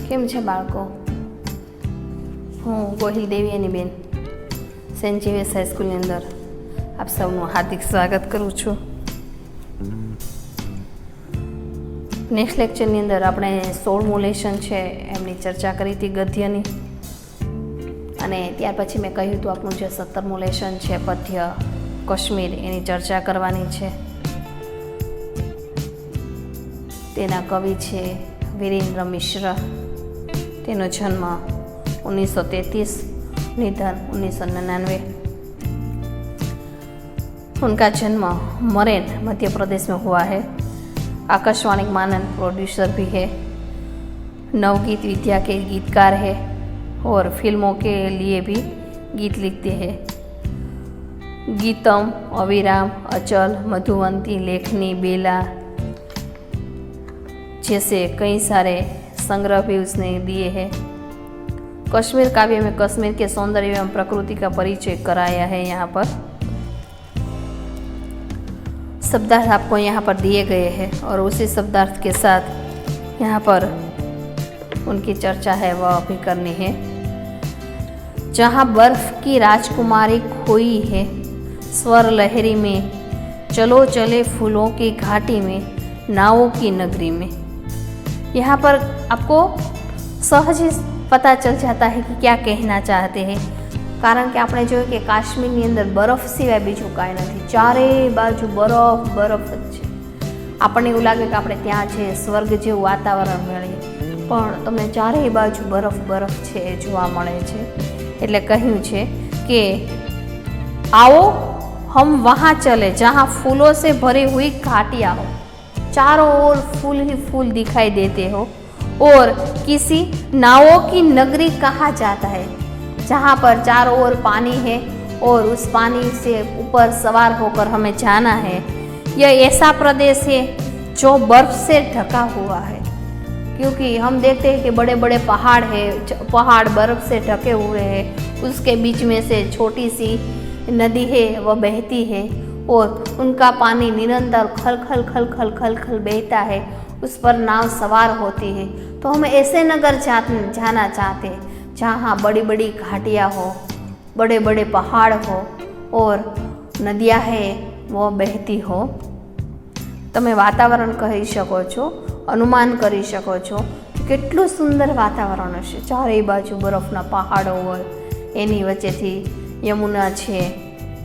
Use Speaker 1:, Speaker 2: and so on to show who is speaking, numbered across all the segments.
Speaker 1: કેમ છે બાળકો? હું ગોહિલ દેવી બેન સેન્ટ ઝેવિયર્સ હાઈસ્કૂલની અંદર આપ સૌનું હાર્દિક સ્વાગત કરું છું. નેક્સ્ટ લેક્ચરની અંદર આપણે 16મું લેશન છે એમની ચર્ચા કરી હતી ગદ્યની, અને ત્યાર પછી મેં કહ્યું હતું આપણું જે 17મું લેશન છે પદ્ય કાશ્મીર એની ચર્ચા કરવાની છે. તેના કવિ છે વીરેન્દ્ર મિશ્ર. તેનો જન્મ 1933, निधन 1999. उनका जन्म मरेन मध्य प्रदेश में हुआ है. आकाशवाणी मानन प्रोड्यूसर भी है, नवगीत विद्या के गीतकार है और फिल्मों के लिए भी गीत लिखते हैं. गीतम, अविराम, अचल, मधुवंती, लेखनी, बेला जैसे कई सारे संग्रह भी उसने दिए हैं. कश्मीर काव्य में कश्मीर के सौंदर्य एवं प्रकृति का परिचय कराया है. यहाँ पर शब्दार्थ आपको यहाँ पर दिए गए हैं और उसी शब्दार्थ के साथ यहाँ पर उनकी चर्चा है वह भी करनी है. जहाँ बर्फ की राजकुमारी खोई है स्वर लहरी में, चलो चले फूलों की घाटी में, नावों की नगरी में. यहाँ पर आपको सहज ही पता चल जाता है कि क्या कहना चाहते हैं, कारण કે આપણે જોયું કે કાશ્મીરની અંદર બરફ સિવાય બીજું કાંઈ નથી. ચારે બાજુ બરફ બરફ જ છે. આપણને એવું લાગે કે આપણે ત્યાં છે સ્વર્ગ જેવું વાતાવરણ મળે, પણ તમને ચારેય બાજુ બરફ બરફ છે એ જોવા મળે છે. એટલે કહ્યું છે કે आओ हम वहाँ चले जहाँ फूलों से भरी हुई घाटियाँ हो. चारों ओर फूल ही फूल दिखाई देते हो. और किसी नावों की नगरी कहा जाता है, जहाँ पर चारों ओर पानी है और उस पानी से ऊपर सवार होकर हमें जाना है. यह ऐसा प्रदेश है जो बर्फ से ढका हुआ है, क्योंकि हम देखते हैं कि बड़े बड़े पहाड़ है, पहाड़ बर्फ से ढके हुए हैं. उसके बीच में से छोटी सी नदी है वह बहती है और उनका पानी निरंतर खल खल खल खल खल खल बहता है. उस पर नाव सवार होती है. तो हम ऐसे नगर जाना चाहते हैं जहाँ बड़ी बड़ी घाटियाँ हो, बड़े बड़े पहाड़ हो और नदियाँ है वो बहती हो. તમે વાતાવરણ કહી શકો છો, અનુમાન કરી શકો છો કેટલું સુંદર વાતાવરણ હશે. ચારેય બાજુ બરફના પહાડો હોય, એની વચ્ચેથી યમુના છે,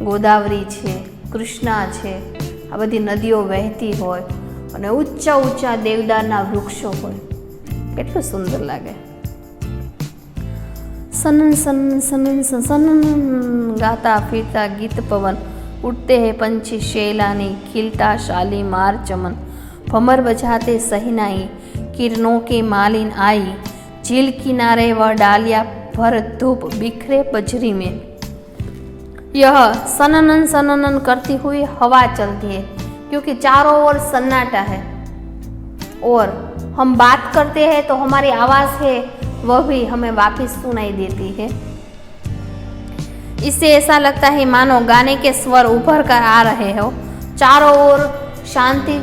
Speaker 1: ગોદાવરી છે, કૃષ્ણા છે, આ બધી નદીઓ વહેતી હોય અને ઊંચા ઊંચા દેવદારના વૃક્ષો હોય. કેટલું સુંદર લાગે. सनन सनन सनन सनन गाता फिरता गीत पवन, उठते हैं पंछी शैलानी, खिलता शालीमार चमन, भमर बजाते सहनाई, किरणों की मालिन आई, झील किनारे वह डालिया भर धूप बिखरे बजरी में. यह सननन सननन करती हुई हवा चलती है, क्योंकि चारों ओर सन्नाटा है और हम बात करते हैं तो हमारी आवाज़ है वह भी हमें वापस सुनाई देती है. इससे ऐसा लगता है मानो गाने के स्वर उभर कर आ रहे हो. चारों ओर शांति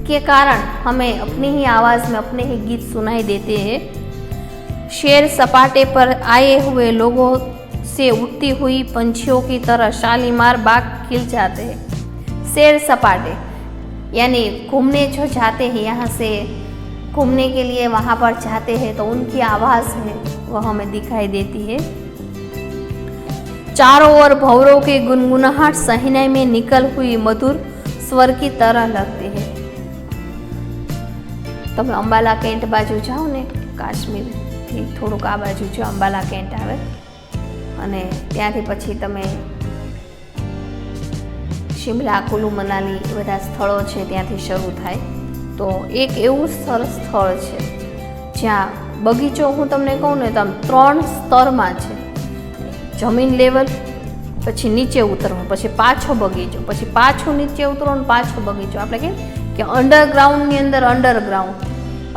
Speaker 1: के कारण हमें अपनी ही आवाज़ में अपने ही गीत सुनाई देते हैं. शेर सपाटे पर आए हुए लोगों से उड़ती हुई पंछियों की तरह शालीमार बाग खिल जाते हैं. शेर सपाटे यानी घूमने जो जाते हैं, यहाँ से घूमने के लिए वहाँ पर जाते हैं तो उनकी आवाज़ है वह हमें दिखाई देती है. चारों ओर भंवरों की गुनगुनाहट सहनाई में निकल हुई मधुर स्वर की तरह लगती है. તમે અંબાલા કેન્ટ બાજુ જાઓ ને, કાશ્મીરથી થોડુંક આ બાજુ જો અંબાલા કેન્ટ આવે અને ત્યાંથી પછી તમે શિમલા, કુલુ મનાલી એ બધા સ્થળો છે ત્યાંથી શરૂ થાય. તો એક એવું સરસ સ્થળ છે જ્યાં બગીચો, હું તમને કહું ને તો આમ 3 સ્તરમાં છે. જમીન લેવલ, પછી નીચે ઉતરવું, પછી પાછો બગીચો, પછી પાછું નીચે ઉતરો ને પાછો બગીચો. આપણે કહીએ કે અંડરગ્રાઉન્ડની અંદર અંડરગ્રાઉન્ડ.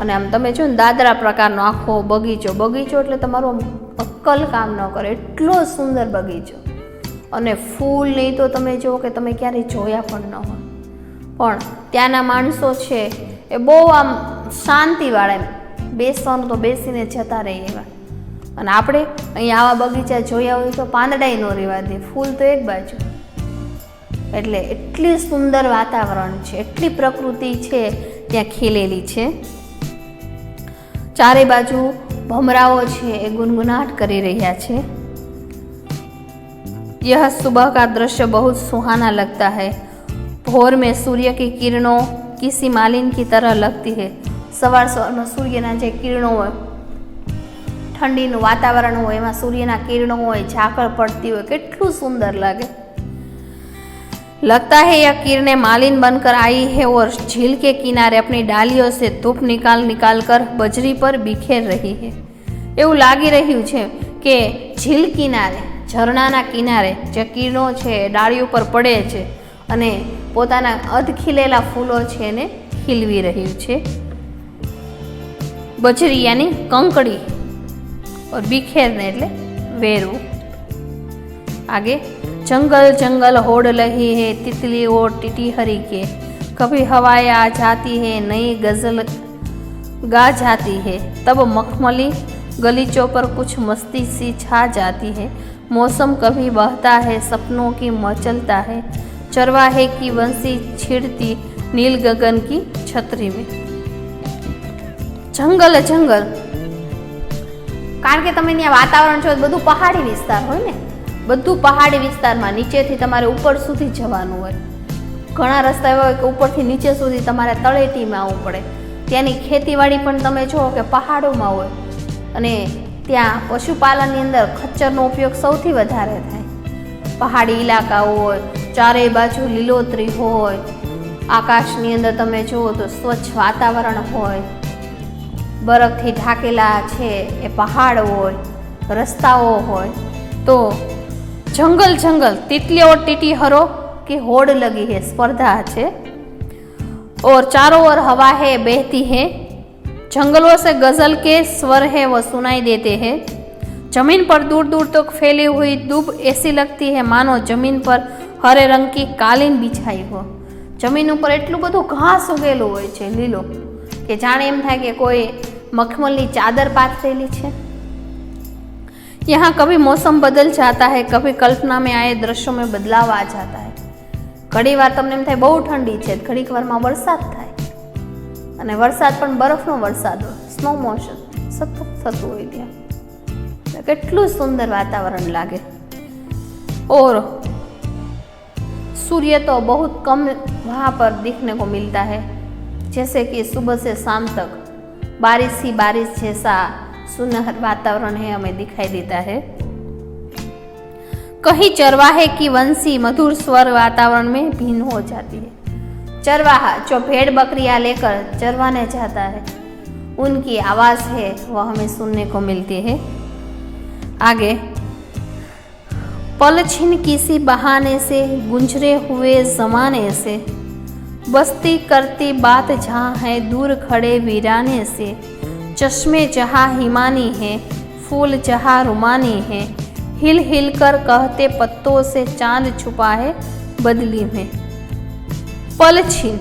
Speaker 1: અને આમ તમે જો ને દાદરા પ્રકારનો આખો બગીચો. બગીચો એટલે તમારું અક્કલ કામ ન કરે એટલો સુંદર બગીચો. અને ફૂલ નહીં તો તમે જુઓ કે તમે ક્યારેય જોયા પણ ન હોય. પણ ત્યાંના માણસો છે એ બહુ આમ શાંતિવાળા, બેસવાનું તો બેસીને જતા રહીએ એવા. અને આપણે અહીંયા આવા બગીચા જોયા હોય તો પાંદડાય ન રહેવા દે, ફૂલ તો એક બાજુ. એટલે એટલી સુંદર વાતાવરણ છે, એટલી પ્રકૃતિ છે ત્યાં ખીલેલી છે. ચારે બાજુ ભમરાઓ છે એ ગુનગुनाहट કરી રહ્યા છે. यह सुबह का दृश्य बहुत सुहाना लगता है. भोर में सूर्य की किरणों किसी मालिन की तरह लगती है. सवार सवाરમાં સૂર્યના જે કિરણો હોય, ઠંડીનું વાતાવરણ હોય, એમાં સૂર્યના કિરણો હોય, ઝાકળ પડતી હોય, કેટલું સુંદર લાગે. लगता है यह किरणें मालिन बनकर आई है और झील के किनारे अपनी डालियों से धूप निकाल कर बजरी पर बिखेर रही है. એવું લાગી રહ્યું છે કે झील કિનારે, ઝરણાના કિનારે જે કિરણો છે ડાળીઓ પર પડે છે અને પોતાના અધ ખીલેલા ફૂલો છે એને ખીલવી રહ્યું છે. बजरी यानी कंकड़ी और बिखेरने એટલે વેરવું. आगे जंगल जंगल होड़ रही है तितली और टिटीहरी के. कभी हवाएं आ जाती है, नई गजल गा जाती है. तब मखमली गलीचों पर कुछ मस्ती सी छा जाती है. मौसम कभी बहता है, सपनों की मचलता है. चरवाहे की बंसी छिड़ती नील गगन की छतरी में. जंगल जंगल कारण के तमे ત્યાં વાતાવરણ છો બધું પહાડી વિસ્તાર હોય ને, બધું પહાડી વિસ્તારમાં નીચેથી તમારે ઉપર સુધી જવાનું હોય. ઘણા રસ્તા એવા હોય કે ઉપરથી નીચે સુધી તમારે તળેટીમાં આવવું પડે. ત્યાંની ખેતીવાડી પણ તમે જુઓ કે પહાડોમાં હોય અને ત્યાં પશુપાલનની અંદર ખચ્ચરનો ઉપયોગ સૌથી વધારે થાય. પહાડી ઇલાકા હોય, ચારેય બાજુ લીલોતરી હોય, આકાશની અંદર તમે જુઓ તો સ્વચ્છ વાતાવરણ હોય, બરફથી ઢાંકેલા છે એ પહાડ હોય, રસ્તાઓ હોય. तो जंगल जंगल तितली और टिटीहरों की होड़ लगी है, स्पर्धा है. और चारों ओर हवा है बहती है. जंगलों से गजल के स्वर है वो सुनाई देते हैं. जमीन पर दूर दूर तक फैली हुई धूप ऐसी लगती है मानो जमीन पर हरे रंग की कालीन बिछाई हो. जमीन पर एटलू बधु घास उगेलू होय छे लीलो के जाने एम थाय के कोई मखमलनी चादर पाथरेली छे. यहाँ कभी मौसम बदल जाता है, कभी कल्पना में आए दृश्यों में बदलाव आ जाता है. घड़ी वार तमने एम थाय बहु ठंडी छे, घड़ीक वारमां वरसाद थाय अने वरसाद पण बरफनो वरसाद होय, स्नो मोशन सतत थतुं होय. त्यां केटलुं सुंदर वातावरण लागे. और सूर्य तो बहुत कम वहाँ पर दिखने को मिलता है, जैसे कि सुबह से शाम तक बारिश ही बारिश जैसा सुनहर वातावरण है हमें दिखाई देता है. कहीं चरवाहे की वंशी मधुर स्वर वातावरण में भिन्न हो जाती है. चरवाहा जो भेड़ बकरियां लेकर चरवाने जाता है, उनकी आवाज है वह हमें सुनने को मिलती है. आगे पल छिन किसी बहाने से गुंजरे हुए जमाने से, बस्ती करती बात जहाँ है दूर खड़े वीराने से. चश्मे जहाँ हिमानी है, फूल जहाँ रुमानी है, हिल हिल कर कहते पत्तों से चांद छुपा है बदली में. पल छीन,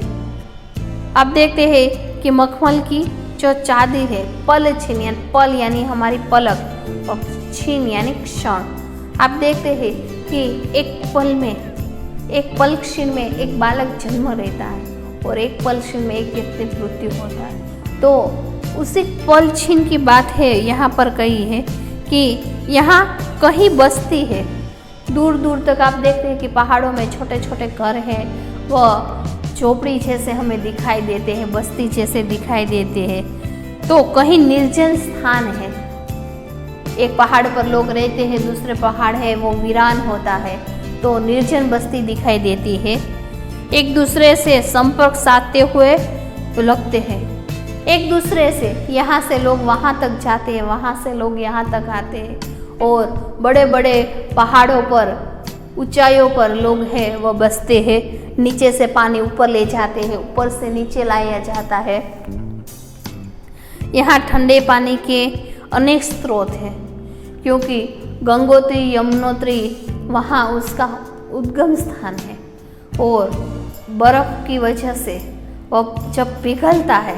Speaker 1: आप देखते हैं कि मखमल की जो चांदी है, पल छीन यानी पल यानी हमारी पलक और छीन यानी क्षण. आप देखते हैं कि एक पल में, एक पल क्षण में एक बालक जन्म लेता है और एक पल क्षण में एक व्यक्ति मृत्यु होता है. तो उसी पल छीन की बात है यहाँ पर कही है कि यहाँ कहीं बस्ती है. दूर दूर तक आप देखते हैं कि पहाड़ों में छोटे छोटे घर हैं, वह झोपड़ी जैसे हमें दिखाई देते हैं, बस्ती जैसे दिखाई देते हैं. तो कहीं निर्जन स्थान है, एक पहाड़ पर लोग रहते हैं, दूसरे पहाड़ है वो वीरान होता है, तो निर्जन बस्ती दिखाई देती है. एक दूसरे से संपर्क साधते हुए लगते हैं, एक दूसरे से, यहाँ से लोग वहाँ तक जाते हैं, वहाँ से लोग यहाँ तक आते हैं. और बड़े बड़े पहाड़ों पर, ऊंचाइयों पर लोग हैं वह बसते हैं. नीचे से पानी ऊपर ले जाते हैं, ऊपर से नीचे लाया जाता है. यहाँ ठंडे पानी के अनेक स्रोत हैं, क्योंकि गंगोत्री यमुनोत्री वहाँ उसका उद्गम स्थान है. और बर्फ़ की वजह से वह जब पिघलता है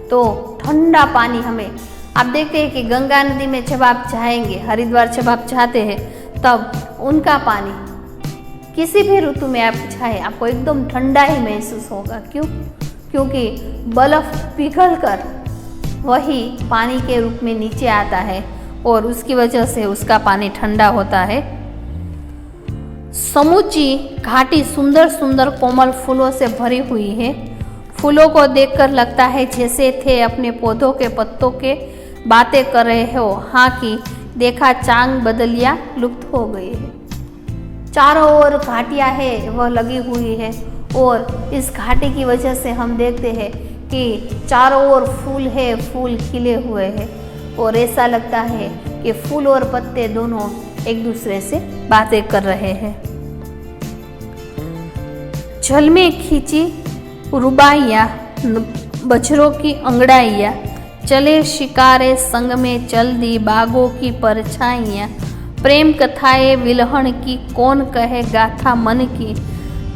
Speaker 1: तो तो ठंडा पानी हमें, आप देखते हैं कि गंगा नदी में जब आप जाएंगे, हरिद्वार जब आप जाते हैं, तब उनका पानी किसी भी ऋतु में आप जाए आपको एकदम ठंडा ही महसूस होगा। क्यों? क्योंकि बर्फ पिघलकर वही पानी के रूप में नीचे आता है और उसकी वजह से उसका पानी ठंडा होता है। समूची घाटी सुंदर सुंदर कोमल फूलों से भरी हुई है। फूलों को देखकर लगता है जैसे थे अपने पौधों के पत्तों के बातें कर रहे हो। हाँ कि देखा चांग बदलिया लुप्त हो गई है। चारों ओर घाटियाँ है वह लगी हुई है और इस घाटी की वजह से हम देखते हैं कि चारों ओर फूल है, फूल खिले हुए हैं और ऐसा लगता है कि फूल और पत्ते दोनों एक दूसरे से बातें कर रहे हैं। जल में खींची रुबाइयाँ, बछड़ों की अंगड़ाइयाँ, चले शिकारे संग में चल दी बागों की परछाइयाँ। प्रेम कथाएं विलहण की कौन कहे गाथा मन की,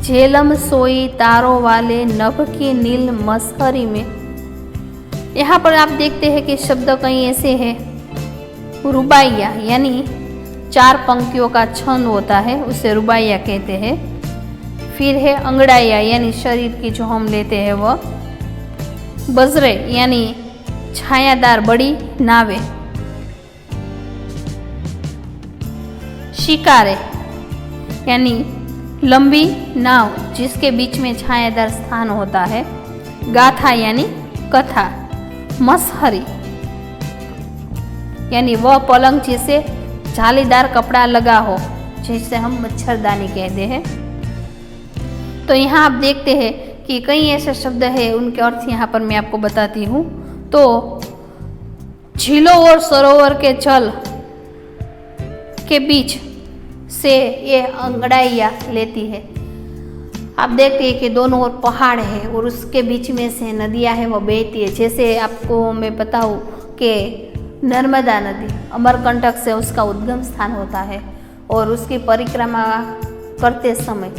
Speaker 1: झेलम सोई तारों वाले नभ की नील मसहरी में। यहाँ पर आप देखते हैं कि शब्द कहीं ऐसे है, रुबाइया यानी 4 पंक्तियों का छंद होता है, उसे रुबाइया कहते हैं। फिर है अंगड़ाइया यानी शरीर की जो हम लेते हैं वह। बजरे यानी छायादार बड़ी नावें। शिकारे यानी लंबी नाव जिसके बीच में छायादार स्थान होता है। गाथा यानी कथा। मसहरी यानी वह पलंग जिसे जालीदार कपड़ा लगा हो, जिसे हम मच्छरदानी कहते हैं। तो यहाँ आप देखते हैं कि कई ऐसे शब्द हैं, उनके अर्थ यहाँ पर मैं आपको बताती हूँ। तो झीलों और सरोवर के जल के बीच से ये अंगड़ाइयाँ लेती है। आप देखते हैं कि दोनों ओर पहाड़ है और उसके बीच में से नदियाँ है वो बहती है। जैसे आपको मैं बताऊँ कि नर्मदा नदी अमरकंटक से उसका उद्गम स्थान होता है और उसकी परिक्रमा करते समय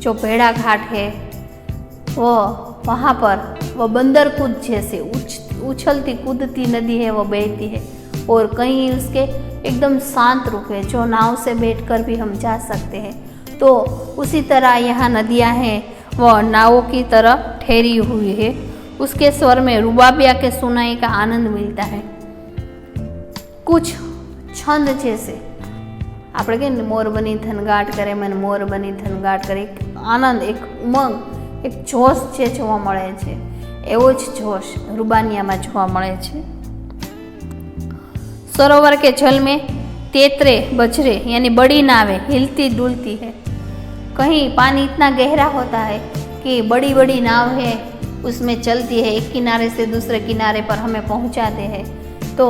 Speaker 1: जो भेड़ा घाट है वो वहाँ पर वो बंदर कूद जैसे उछलती कूदती नदी है वो बहती है और कहीं उसके एकदम शांत रूप है जो नाव से बैठकर भी हम जा सकते हैं। तो उसी तरह यहाँ नदियाँ हैं वह नावों की तरह ठहरी हुई है। उसके स्वर में रुबाबिया के सुनाई का आनंद मिलता है। कुछ छंद जैसे આપણે કે મોર બની થનગાટ કરે મને મોર બની થનગાટ કરે, એક આનંદ, એક ઉમંગ, એક જોશ જે જોવા મળે છે, એવો જ જોશ રૂબાનિયામાં જોવા મળે છે। सरोवर के जल में तेतरे बजरे यानी बड़ी नावें हिलती डुलती है। कहीं पानी इतना गहरा होता है कि बड़ी बड़ी नाव है उसमें चलती है, एक किनारे से दूसरे किनारे पर हमें पहुंचाते हैं। तो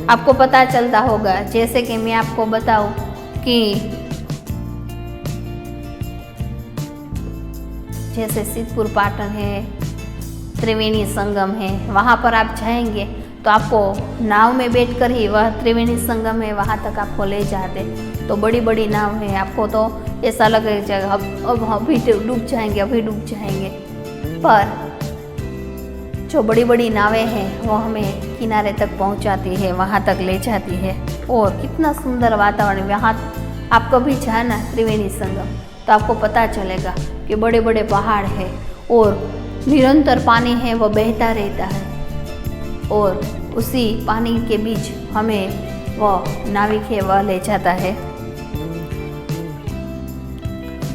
Speaker 1: आपको पता चलता होगा, जैसे कि मैं आपको बताऊं कि जैसे सिद्धपुर पाटन है, त्रिवेणी संगम है, वहाँ पर आप जाएंगे तो आपको नाव में बैठकर ही वह त्रिवेणी संगम है वहाँ तक आपको ले जाते। तो बड़ी बड़ी नाव है, आपको तो ऐसा लगेगा अब अभी डूब जाएंगे, अभी डूब जाएंगे, पर जो बड़ी बड़ी नावें हैं वो हमें किनारे तक पहुंचाती है, वहाँ तक ले जाती है। और कितना सुंदर वातावरण। वहाँ आप कभी जाना त्रिवेणी संगम तो आपको पता चलेगा कि बड़े बड़े पहाड़ है और निरंतर पानी है वो बहता रहता है और उसी पानी के बीच हमें वह नाविक है वह ले जाता है।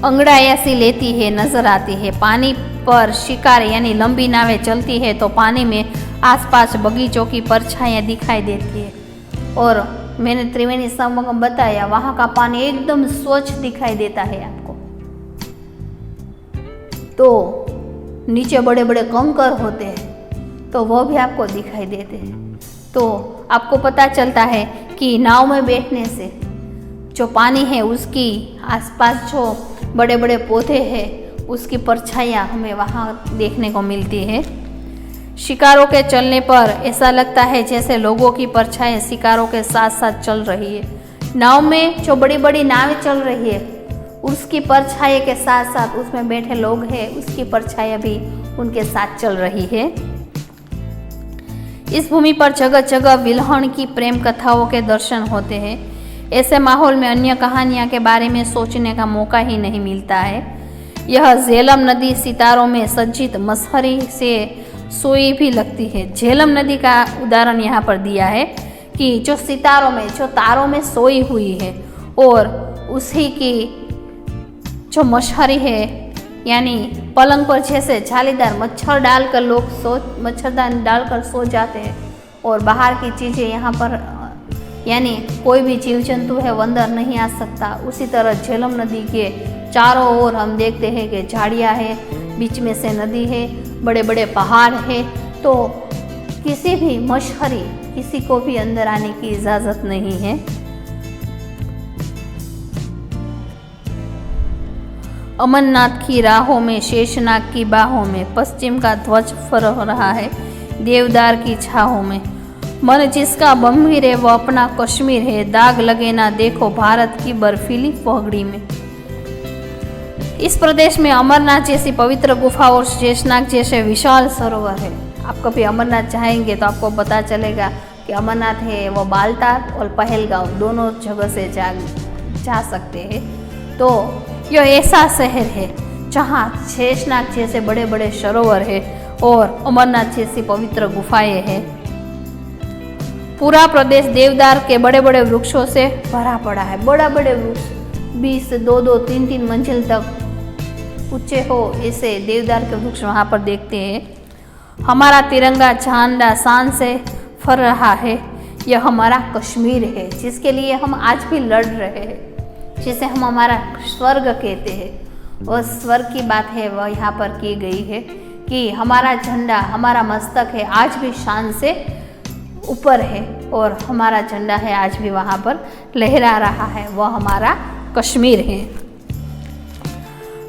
Speaker 1: अंगड़ाइयाँ सी लेती है, नजर आती है। पानी पर शिकार यानी लंबी नावें चलती है तो पानी में आसपास बगीचों की परछाइयाँ दिखाई देती है। और मैंने त्रिवेणी संगम बताया, वहाँ का पानी एकदम स्वच्छ दिखाई देता है आपको। तो नीचे बड़े बड़े कंकर होते हैं तो वह भी आपको दिखाई देते हैं। तो आपको पता चलता है कि नाव में बैठने से जो पानी है उसकी आसपास जो बड़े बड़े पौधे हैं उसकी परछाइयाँ हमें वहाँ देखने को मिलती है। शिकारों के चलने पर ऐसा लगता है जैसे लोगों की परछाइयाँ शिकारों के साथ साथ चल रही है। नाव में जो बड़ी बड़ी नावें चल रही है उसकी परछाई के साथ साथ उसमें बैठे लोग हैं उसकी परछाइयाँ भी उनके साथ चल रही है। इस भूमि पर जगह जगह विल्हण की प्रेम कथाओं के दर्शन होते हैं। ऐसे माहौल में अन्य कहानियां के बारे में सोचने का मौका ही नहीं मिलता है। यह झेलम नदी सितारों में सज्जित मसहरी से सोई भी लगती है। झेलम नदी का उदाहरण यहाँ पर दिया है कि जो सितारों में, जो तारों में सोई हुई है, और उसी की जो मसहरी है, यानी पलंग पर जैसे जालीदार मच्छर डालकर लोग मच्छरदानी डालकर सो जाते हैं और बाहर की चीज़ें यहाँ पर, यानी कोई भी जीव जंतु है वो अंदर नहीं आ सकता। उसी तरह झेलम नदी के चारों ओर हम देखते हैं कि झाड़ियाँ है, बीच में से नदी है, बड़े बड़े पहाड़ है, तो किसी भी मसहरी, किसी को भी अंदर आने की इजाज़त नहीं है। अमरनाथ की राहों में, शेषनाग की बाहों में, पश्चिम का ध्वज फहर रहा है देवदार की छाहों में। मन जिसका गंभीर है वो अपना कश्मीर है, दाग लगे ना देखो भारत की बर्फीली पगड़ी में। इस प्रदेश में अमरनाथ जैसी पवित्र गुफा और शेषनाग जैसे विशाल सरोवर है। आप कभी अमरनाथ जाएंगे तो आपको पता चलेगा कि अमरनाथ है वो बालताल और पहलगांव दोनों जगह से जा सकते हैं। तो यह ऐसा शहर है जहाँ शेषनाग जैसे बड़े बड़े सरोवर है और अमरनाथ जैसी पवित्र गुफाएं हैं। पूरा प्रदेश देवदार के बड़े बड़े वृक्षों से भरा पड़ा है। बड़ा बड़े वृक्ष 20 से 2-2, 3-3 मंजिल तक ऊंचे हो, ऐसे देवदार के वृक्ष वहाँ पर देखते हैं। हमारा तिरंगा झंडा शान से फहर रहा है। यह हमारा कश्मीर है जिसके लिए हम आज भी लड़ रहे हैं, जिसे हम हमारा स्वर्ग कहते हैं। और स्वर्ग की बात है वह यहाँ पर की गई है कि हमारा झंडा, हमारा मस्तक है आज भी शान से ऊपर है और हमारा झंडा है आज भी वहाँ पर लहरा रहा है, वह हमारा कश्मीर है।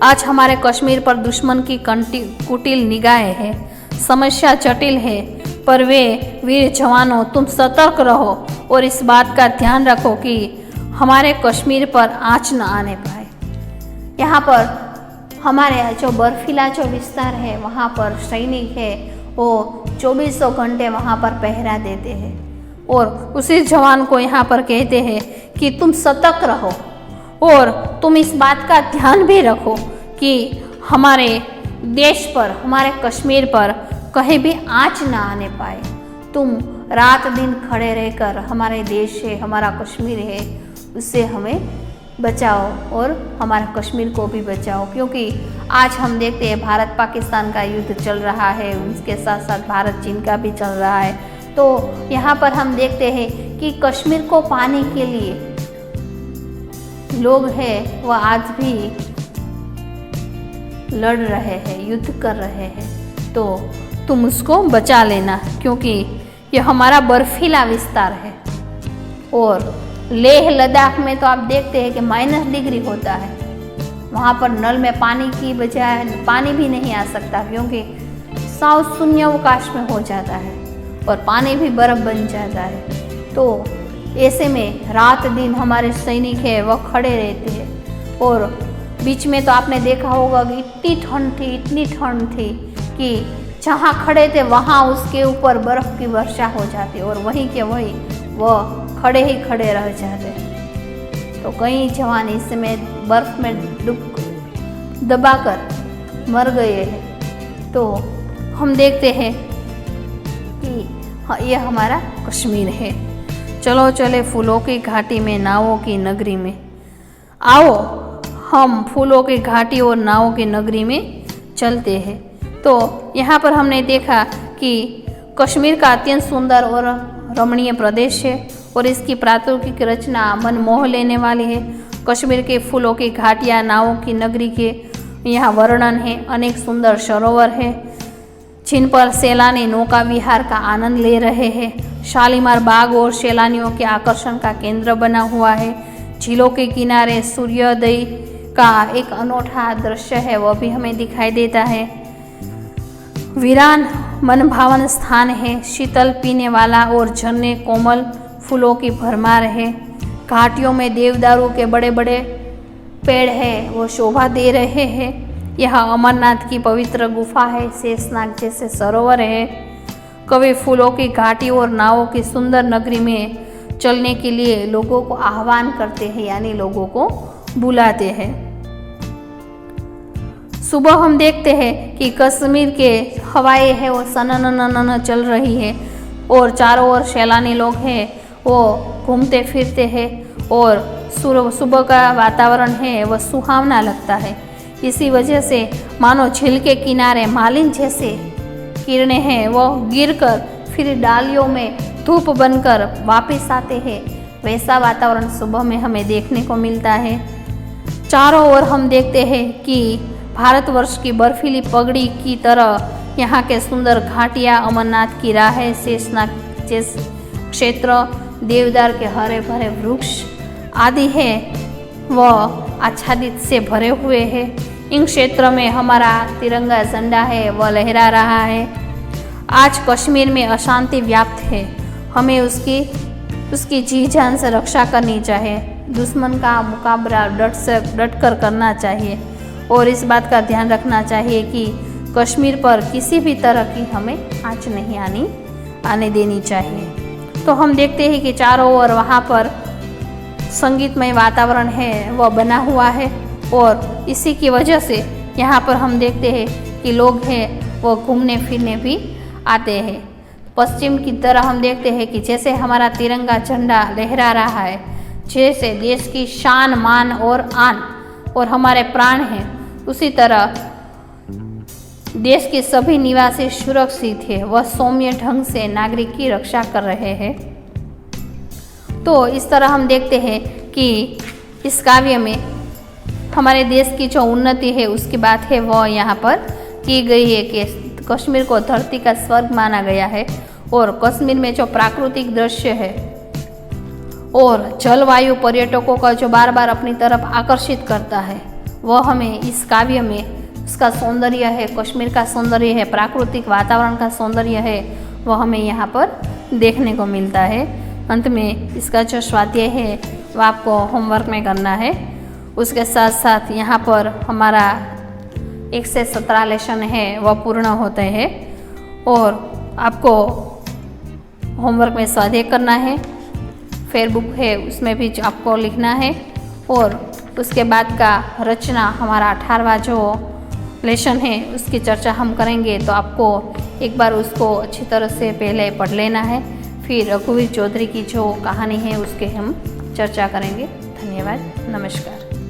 Speaker 1: आज हमारे कश्मीर पर दुश्मन की कुटिल निगाहें है। समस्या जटिल है, पर वे वीर जवानों तुम सतर्क रहो और इस बात का ध्यान रखो कि हमारे कश्मीर पर आँच न आने पाए। यहाँ पर हमारे जो बर्फीला जो विस्तार है वहाँ पर सैनिक है वो 2400 घंटे वहाँ पर पहरा देते हैं और उसी जवान को यहाँ पर कहते हैं कि तुम सतर्क रहो और तुम इस बात का ध्यान भी रखो कि हमारे देश पर, हमारे कश्मीर पर कहीं भी आँच ना आने पाए। तुम रात दिन खड़े रहकर हमारे देश है, हमारा कश्मीर है, उससे हमें बचाओ और हमारा कश्मीर को भी बचाओ। क्योंकि आज हम देखते हैं भारत पाकिस्तान का युद्ध चल रहा है, उसके साथ साथ भारत चीन का भी चल रहा है। तो यहाँ पर हम देखते हैं कि कश्मीर को पाने के लिए लोग हैं वह आज भी लड़ रहे हैं, युद्ध कर रहे हैं। तो तुम उसको बचा लेना, क्योंकि यह हमारा बर्फीला विस्तार है। और लेह लद्दाख में तो आप देखते हैं कि -डिग्री होता है, वहाँ पर नल में पानी की बजाय पानी भी नहीं आ सकता, क्योंकि साव शून्यावकाश में हो जाता है और पानी भी बर्फ बन जाता है। तो ऐसे में रात दिन हमारे सैनिक है वह खड़े रहते हैं। और बीच में तो आपने देखा होगा कि इतनी ठंड थी कि जहाँ खड़े थे वहाँ उसके ऊपर बर्फ़ की वर्षा हो जाती और वहीं के वहीं वह खड़े ही खड़े रह जाते। तो कई जवान इस समय बर्फ़ में दबाकर मर गए हैं। तो हम देखते हैं कि यह हमारा कश्मीर है। चलो चले फूलों की घाटी में, नावों की नगरी में। आओ हम फूलों की घाटी और नावों की नगरी में चलते हैं। तो यहाँ पर हमने देखा कि कश्मीर का अत्यंत सुंदर और रमणीय प्रदेश है और इसकी प्राकृतिक रचना मन मोह लेने वाली है। कश्मीर के फूलों की घाटियाँ, नावों की नगरी के यहाँ वर्णन है। अनेक सुंदर सरोवर है जिन पर सैलानी नौका विहार का आनंद ले रहे हैं। शालीमार बाग और सैलानियों के आकर्षण का केंद्र बना हुआ है। झीलों के किनारे सूर्योदय का एक अनोखा दृश्य है, वह भी हमें दिखाई देता है। वीरान मनभावन स्थान है, शीतल पीने वाला और झरने कोमल फूलों की भरमार है। घाटियों में देवदारू के बड़े बड़े पेड़ है, वो शोभा दे रहे हैं। यह अमरनाथ की पवित्र गुफा है, शेषनाग जैसे सरोवर है। कवि फूलों की घाटी और नावों की सुंदर नगरी में चलने के लिए लोगों को आह्वान करते हैं, यानी लोगों को बुलाते हैं। सुबह हम देखते हैं कि कश्मीर के हवाएं हैं वो सननननन चल रही है और चारों ओर सैलानी लोग हैं वो घूमते फिरते हैं और सुबह का वातावरण है वह सुहावना लगता है। इसी वजह से मानो झील के किनारे मालिन जैसे किरणें हैं वो गिरकर फिर डालियों में धूप बनकर वापस आते हैं, वैसा वातावरण सुबह में हमें देखने को मिलता है। चारों ओर हम देखते हैं कि भारतवर्ष की बर्फीली पगड़ी की तरह यहाँ के सुंदर घाटियाँ, अमरनाथ की राहें, शेषनाग क्षेत्र, देवदार के हरे भरे वृक्ष आदि है वह आच्छादित से भरे हुए हैं। इन क्षेत्रों में हमारा तिरंगा झंडा है वह लहरा रहा है। आज कश्मीर में अशांति व्याप्त है, हमें उसकी जी जान से रक्षा करनी चाहिए। दुश्मन का मुकाबला डट कर करना चाहिए और इस बात का ध्यान रखना चाहिए कि कश्मीर पर किसी भी तरह की हमें आँच नहीं आने देनी चाहिए। तो हम देखते हैं कि चारों ओर वहाँ पर संगीतमय वातावरण है वह बना हुआ है और इसी की वजह से यहाँ पर हम देखते हैं कि लोग हैं वो घूमने फिरने भी आते हैं। पश्चिम की तरह हम देखते हैं कि जैसे हमारा तिरंगा झंडा लहरा रहा है, जैसे देश की शान, मान और आन और हमारे प्राण हैं, उसी तरह देश के सभी निवासी सुरक्षित है, वह सौम्य ढंग से नागरिक की रक्षा कर रहे हैं। तो इस तरह हम देखते हैं कि इस काव्य में हमारे देश की जो उन्नति है उसकी बात है वह यहाँ पर की गई है कि कश्मीर को धरती का स्वर्ग माना गया है और कश्मीर में जो प्राकृतिक दृश्य है और जलवायु पर्यटकों का जो बार बार अपनी तरफ आकर्षित करता है वह हमें इस काव्य में उसका सौंदर्य है, कश्मीर का सौंदर्य है, प्राकृतिक वातावरण का सौंदर्य है वह हमें यहाँ पर देखने को मिलता है। अंत में इसका जो स्वाध्याय है वह आपको होमवर्क में करना है। उसके साथ साथ यहाँ पर हमारा 1 से 17 लेसन है वह पूर्ण होते हैं और आपको होमवर्क में स्वाध्याय करना है। फेसबुक है उसमें भी आपको लिखना है और उसके बाद का रचना हमारा 18वां जो लेसन है उसकी चर्चा हम करेंगे। तो आपको एक बार उसको अच्छी तरह से पहले पढ़ लेना है, फिर रघुवीर चौधरी की जो कहानी है उसके हम चर्चा करेंगे। धन्यवाद, नमस्कार।